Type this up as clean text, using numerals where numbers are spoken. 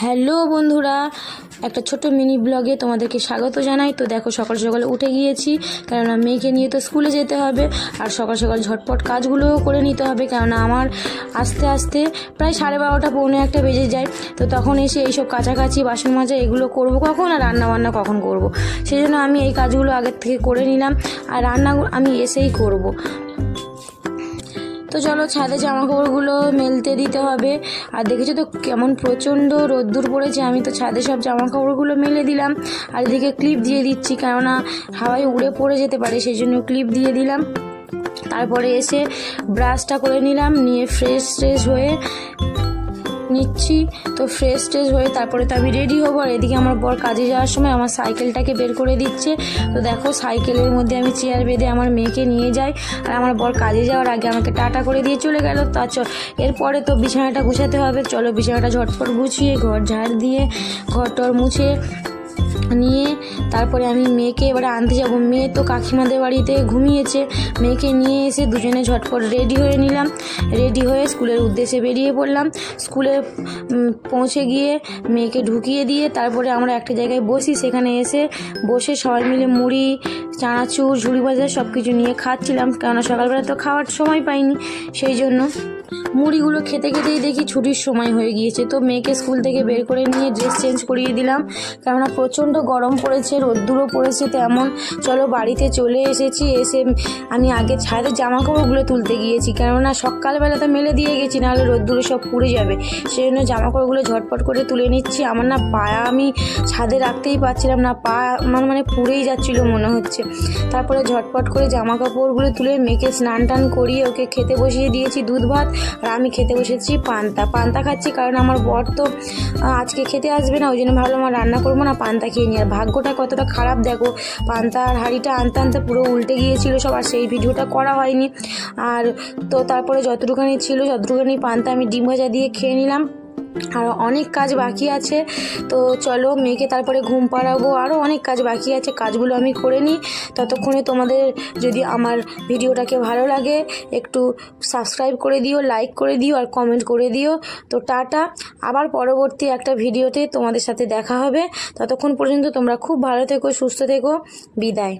Hello বন্ধুরা, একটা ছোট মিনি ব্লগে তোমাদেরকে স্বাগত জানাই। তো দেখো সকাল সকালে উঠে গিয়েছি, কেননা মেয়েকে নিয়ে তো স্কুলে যেতে হবে, আর সকাল সকাল ঝটপট কাজগুলোও করে নিতে হবে, কেননা আমার আস্তে আস্তে প্রায় 12:30 পৌনে 1 বেজে যায়। তো তখন এসে এইসব কাছাকাছি বাসন মাজা এগুলো করব কখন, আর রান্নাবান্না কখন করব, সেই জন্য আমি এই কাজগুলো আগের থেকে করে নিলাম, আর রান্না আমি এসেই করব। তো চলো ছাদে জামাকাপড়গুলো মেলতে দিতে হবে। আর দেখেছো তো কেমন প্রচণ্ড রোদ্দুর পড়েছে, আমি তো ছাদে সব জামাকাপড়গুলো মেলে দিলাম, আর এদিকে ক্লিপ দিয়ে দিচ্ছি, কেননা হাওয়ায় উড়ে পড়ে যেতে পারে, সেই জন্য ক্লিপ দিয়ে দিলাম। তারপরে এসে ব্রাশটা করে নিলাম, নিয়ে ফ্রেশ হয়ে নিচ্ছি। তো ফ্রেশ হয়ে তারপরে তো আমি রেডি হবো, আর এদিকে আমার বর কাজে যাওয়ার সময় আমার সাইকেলটাকে বের করে দিচ্ছে। তো দেখো সাইকেলের মধ্যে আমি চেয়ার বেঁধে আমার মেয়েকে নিয়ে যাই, আর আমার বর কাজে যাওয়ার আগে আমাকে টাটা করে দিয়ে চলে গেল। তা এরপরে তো বিছানাটা গুছাতে হবে। চলো বিছানাটা ঝটপট গুছিয়ে ঘর ঝাড় দিয়ে ঘর টর মুছে নিয়ে তারপরে আমি মেয়েকে এবারে আনতে যাব। মেয়ে তো কাকিমাদের বাড়িতে ঘুমিয়েছে, মেয়েকে নিয়ে এসে দুজনে ঝটপট রেডি হয়ে নিলাম। রেডি হয়ে স্কুলের উদ্দেশ্যে বেরিয়ে পড়লাম। স্কুলে পৌঁছে গিয়ে মেয়েকে ঢুকিয়ে দিয়ে তারপরে আমরা একটা জায়গায় বসি, সেখানে এসে বসে সবাই মিলে মুড়ি, চানাচুর, ঝুড়ি ভাজা সব কিছু নিয়ে খাচ্ছিলাম, কেননা সকালবেলা তো খাওয়ার সময় পাইনি, সেই জন্য মুড়িগুলো খেতে খেতেই দেখি ছুটির সময় হয়ে গিয়েছে। তো মেয়েকে স্কুল থেকে বের করে নিয়ে ড্রেস চেঞ্জ করিয়ে দিলাম, কেননা প্রচণ্ড গরম পড়েছে, রোদ্দুরও পড়েছে তেমন। চলো বাড়িতে চলে এসেছি। এসে আমি আগে ছাদের জামাকাপড়গুলো তুলতে গিয়েছি, কেননা সকালবেলা তো মেলে দিয়ে গেছি, নাহলে রোদ্দুরে সব পুড়ে যাবে, সেই জন্য জামাকাপড়গুলো ঝটপট করে তুলে নিচ্ছি। আমার না পায়া আমি ছাদে রাখতেই পারছিলাম না, পা মানে পুড়েই যাচ্ছিলো মনে হচ্ছে। তারপরে ঝটপট করে জামাকাপড়গুলো তুলে মেয়েকে স্নান টান করিয়ে ওকে খেতে বসিয়ে দিয়েছি দুধ ভাত, আর আমি খেতে বসেছি পান্তা খাচ্ছি, কারণ আমার বর তো আজকে খেতে আসবে না, ওই জন্য ভালো আমার রান্না করবো না, পান্তা খেয়ে নিই। আর ভাগ্যটা কতটা খারাপ দেখো, পান্তার হাঁড়িটা আনতে আনতে পুরো উল্টে গিয়েছিল সব, আর সেই ভিডিওটা করা হয়নি। আর তো তারপরে যতটুখানি ছিল ততটুখানি পান্তা আমি ডিম ভাজা দিয়ে খেয়ে নিলাম। আর অনেক কাজ বাকি আছে, তো চলো মেয়েকে তারপরে ঘুম পাড়াবো, আরও অনেক কাজ বাকি আছে, কাজগুলো আমি করে নিই। ততক্ষণে তোমাদের যদি আমার ভিডিওটাকে ভালো লাগে একটু সাবস্ক্রাইব করে দিও, লাইক করে দিও, আর কমেন্ট করে দিও। তো টাটা, আবার পরবর্তী একটা ভিডিওতে তোমাদের সাথে দেখা হবে। ততক্ষণ পর্যন্ত তোমরা খুব ভালো থেকো, সুস্থ থেকো, বিদায়।